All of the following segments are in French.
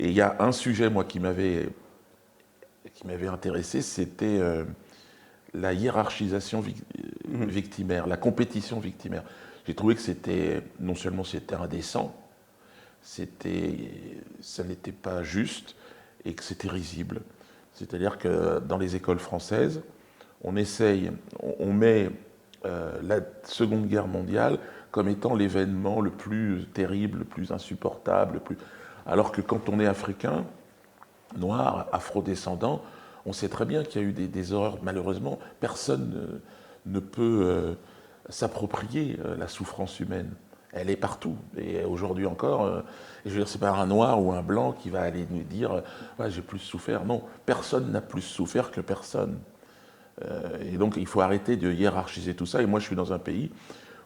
Et il y a un sujet, moi, qui m'avait intéressé, c'était la hiérarchisation victimaire, la compétition victimaire. J'ai trouvé que c'était, non seulement c'était indécent, ça n'était pas juste et que c'était risible. C'est-à-dire que dans les écoles françaises, on met la Seconde Guerre mondiale comme étant l'événement le plus terrible, le plus insupportable, alors que quand on est africain, noir, afrodescendant, on sait très bien qu'il y a eu des horreurs. Malheureusement, personne ne peut s'approprier la souffrance humaine. Elle est partout. Et aujourd'hui encore, je veux dire, c'est pas un noir ou un blanc qui va aller nous dire ouais, j'ai plus souffert. Non, personne n'a plus souffert que personne. Et donc, il faut arrêter de hiérarchiser tout ça. Et moi, je suis dans un pays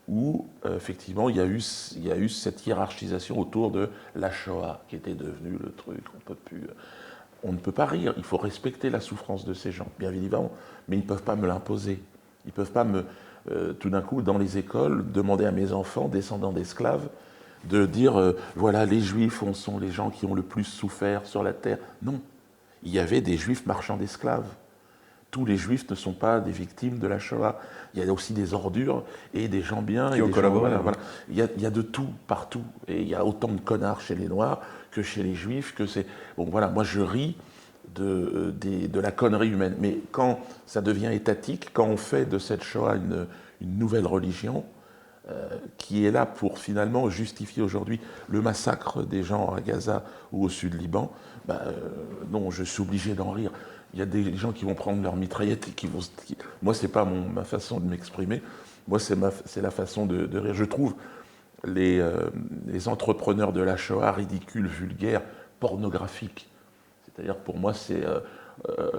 où, effectivement, il y a eu cette hiérarchisation autour de la Shoah, qui était devenue le truc. On ne peut pas rire. Il faut respecter la souffrance de ces gens, bien évidemment. Mais ils ne peuvent pas me l'imposer. Ils ne peuvent pas tout d'un coup, dans les écoles, demander à mes enfants, descendants d'esclaves, de dire voilà, les Juifs sont les gens qui ont le plus souffert sur la terre. Non. Il y avait des Juifs marchands d'esclaves. Tous les Juifs ne sont pas des victimes de la Shoah. Il y a aussi des ordures et des gens bien. Qui ont collaboré. Voilà. Il y a de tout, partout. Et il y a autant de connards chez les Noirs que chez les Juifs. Bon, voilà, moi je ris de la connerie humaine. Mais quand ça devient étatique, quand on fait de cette Shoah une nouvelle religion, qui est là pour finalement justifier aujourd'hui le massacre des gens à Gaza ou au sud Liban, non, je suis obligé d'en rire. Il y a des gens qui vont prendre leur mitraillette et qui vont... Moi, c'est pas ma façon de m'exprimer. Moi, c'est la façon de rire. Je trouve les entrepreneurs de la Shoah ridicules, vulgaires, pornographiques. C'est-à-dire, pour moi, c'est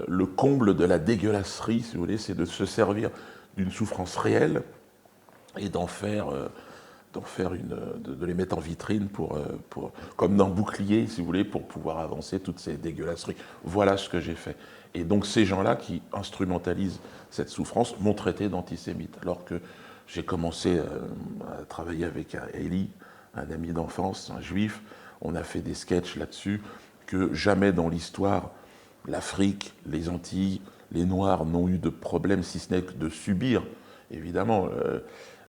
le comble de la dégueulasserie, si vous voulez, c'est de se servir d'une souffrance réelle et de les mettre en vitrine comme dans Bouclier, si vous voulez, pour pouvoir avancer toutes ces dégueulasseries. Voilà ce que j'ai fait. Et donc ces gens-là qui instrumentalisent cette souffrance m'ont traité d'antisémite, alors que j'ai commencé à travailler avec Eli, un ami d'enfance, un juif. On a fait des sketchs là-dessus que jamais dans l'histoire, l'Afrique, les Antilles, les Noirs n'ont eu de problème, si ce n'est que de subir, évidemment,